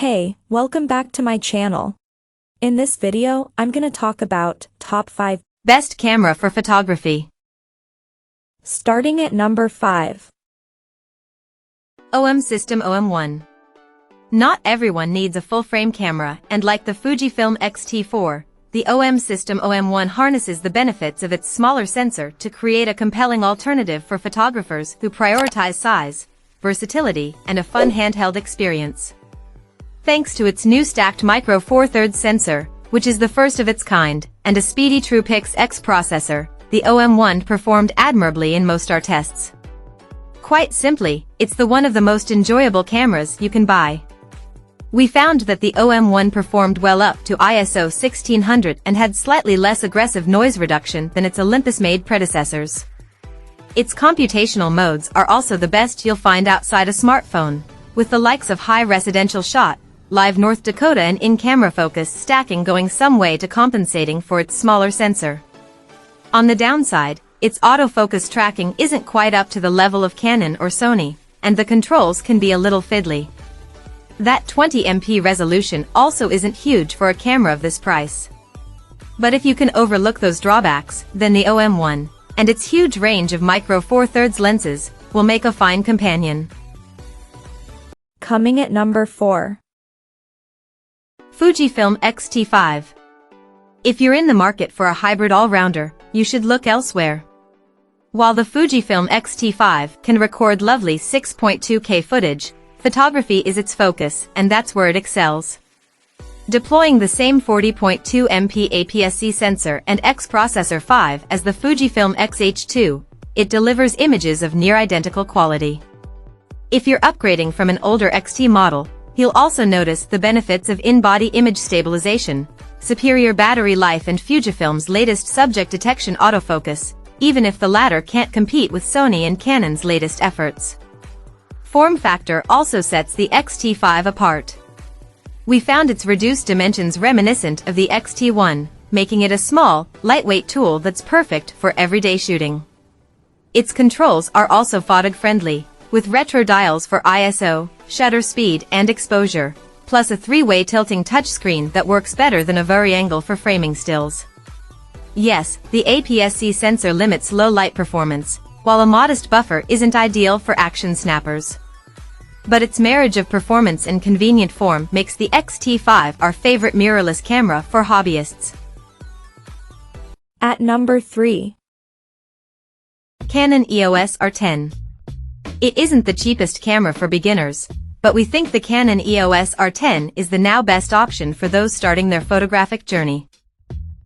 Hey, welcome back to my channel. In this video, I'm gonna talk about top 5 best camera for photography. Starting at number 5. OM System OM1. Not everyone needs a full-frame camera, and like the Fujifilm XT4, the OM System OM1 harnesses the benefits of its smaller sensor to create a compelling alternative for photographers who prioritize size, versatility, and a fun handheld experience. Thanks to its new stacked micro Four Thirds sensor, which is the first of its kind, and a speedy TruePix X processor, the OM1 performed admirably in most our tests. Quite simply, it's one of the most enjoyable cameras you can buy. We found that the OM1 performed well up to ISO 1600 and had slightly less aggressive noise reduction than its Olympus-made predecessors. Its computational modes are also the best you'll find outside a smartphone, with the likes of high residential shot, live North Dakota and in-camera focus stacking going some way to compensating for its smaller sensor. On the downside, its autofocus tracking isn't quite up to the level of Canon or Sony, and the controls can be a little fiddly. That 20MP resolution also isn't huge for a camera of this price. But if you can overlook those drawbacks, then the OM1, and its huge range of micro Four Thirds lenses, will make a fine companion. Coming at number 4. Fujifilm XT5. If you're in the market for a hybrid all-rounder, you should look elsewhere. While the Fujifilm XT5 can record lovely 6.2K footage, photography is its focus, and that's where it excels. Deploying the same 40.2MP APS-C sensor and X processor 5 as the Fujifilm X-H2, it delivers images of near-identical quality. If you're upgrading from an older XT model, you'll also notice the benefits of in-body image stabilization, superior battery life and Fujifilm's latest subject detection autofocus, even if the latter can't compete with Sony and Canon's latest efforts. Form factor also sets the XT5 apart. We found its reduced dimensions reminiscent of the XT1, making it a small, lightweight tool that's perfect for everyday shooting. Its controls are also photog-friendly, with retro dials for ISO, shutter speed and exposure, plus a 3-way tilting touchscreen that works better than a vari-angle for framing stills. Yes, the APS-C sensor limits low light performance, while a modest buffer isn't ideal for action snappers. But its marriage of performance and convenient form makes the XT5 our favorite mirrorless camera for hobbyists. At number 3. Canon EOS R10. It isn't the cheapest camera for beginners, but we think the Canon EOS R10 is the now best option for those starting their photographic journey.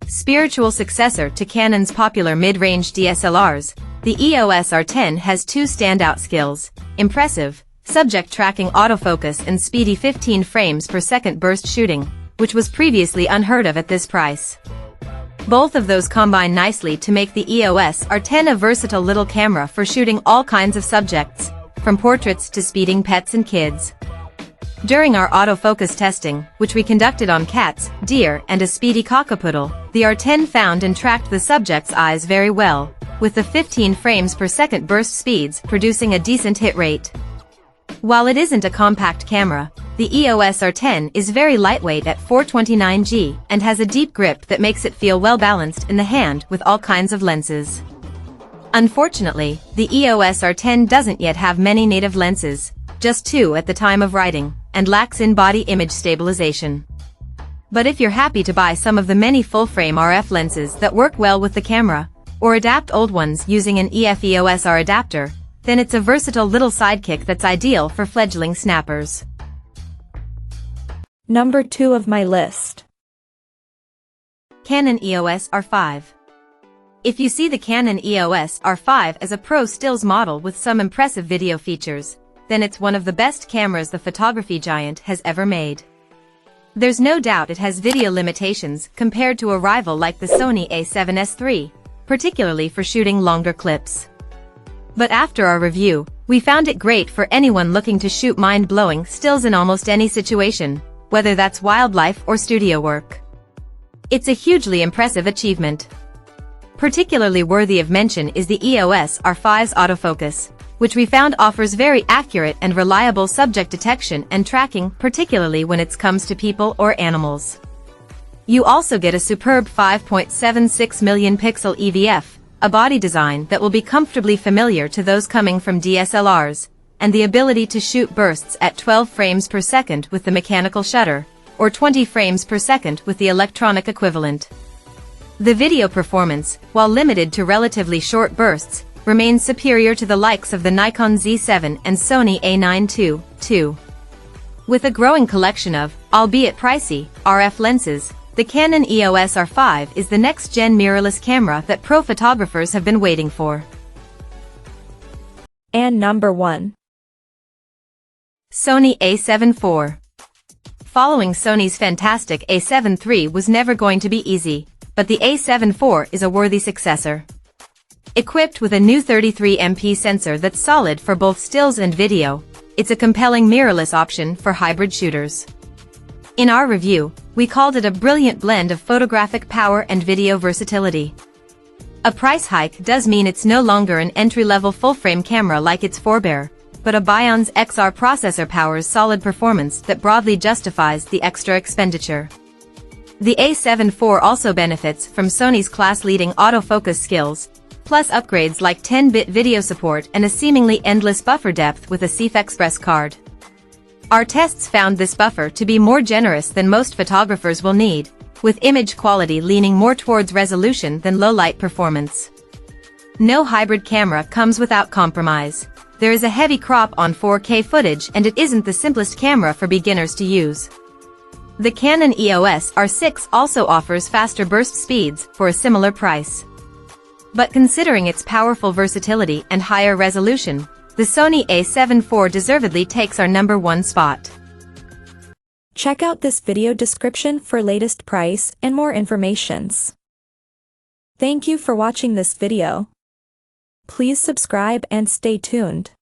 Spiritual successor to Canon's popular mid-range DSLRs, the EOS R10 has two standout skills: impressive subject tracking autofocus and speedy 15 frames per second burst shooting, which was previously unheard of at this price. Both of those combine nicely to make the EOS R10 a versatile little camera for shooting all kinds of subjects, from portraits to speeding pets and kids. During our autofocus testing, which we conducted on cats, deer, and a speedy cockapoodle, the R10 found and tracked the subject's eyes very well, with the 15 frames per second burst speeds producing a decent hit rate. While it isn't a compact camera, the EOS R10 is very lightweight at 429G and has a deep grip that makes it feel well balanced in the hand with all kinds of lenses. Unfortunately, the EOS R10 doesn't yet have many native lenses, just 2 at the time of writing, and lacks in-body image stabilization. But if you're happy to buy some of the many full-frame RF lenses that work well with the camera, or adapt old ones using an EOS R adapter, then it's a versatile little sidekick that's ideal for fledgling snappers. Number 2 of my list. Canon EOS R5. If you see the Canon EOS R5 as a pro stills model with some impressive video features, then it's one of the best cameras the photography giant has ever made. There's no doubt it has video limitations compared to a rival like the Sony A7 IV, particularly for shooting longer clips. But after our review, we found it great for anyone looking to shoot mind-blowing stills in almost any situation, whether that's wildlife or studio work. It's a hugely impressive achievement. Particularly worthy of mention is the EOS R5's autofocus, which we found offers very accurate and reliable subject detection and tracking, particularly when it comes to people or animals. You also get a superb 5.76 million pixel EVF, a body design that will be comfortably familiar to those coming from DSLRs, and the ability to shoot bursts at 12 frames per second with the mechanical shutter, or 20 frames per second with the electronic equivalent. The video performance, while limited to relatively short bursts, remains superior to the likes of the Nikon Z7 and Sony A7 II. With a growing collection of, albeit pricey, RF lenses, the Canon EOS R5 is the next-gen mirrorless camera that pro photographers have been waiting for. And number 1. Sony A7 IV. Following Sony's fantastic A7 III was never going to be easy, but the A7 IV is a worthy successor. Equipped with a new 33MP sensor that's solid for both stills and video, it's a compelling mirrorless option for hybrid shooters. In our review, we called it a brilliant blend of photographic power and video versatility. A price hike does mean it's no longer an entry-level full-frame camera like its forebear, but a Bion's XR processor powers solid performance that broadly justifies the extra expenditure. The A7 IV also benefits from Sony's class-leading autofocus skills, plus upgrades like 10-bit video support and a seemingly endless buffer depth with a CF Express card. Our tests found this buffer to be more generous than most photographers will need, with image quality leaning more towards resolution than low-light performance. No hybrid camera comes without compromise. There is a heavy crop on 4K footage and it isn't the simplest camera for beginners to use. The Canon EOS R6 also offers faster burst speeds for a similar price. But considering its powerful versatility and higher resolution, the Sony A7 IV deservedly takes our number 1 spot. Check out this video description for latest price and more informations. Thank you for watching this video. Please subscribe and stay tuned.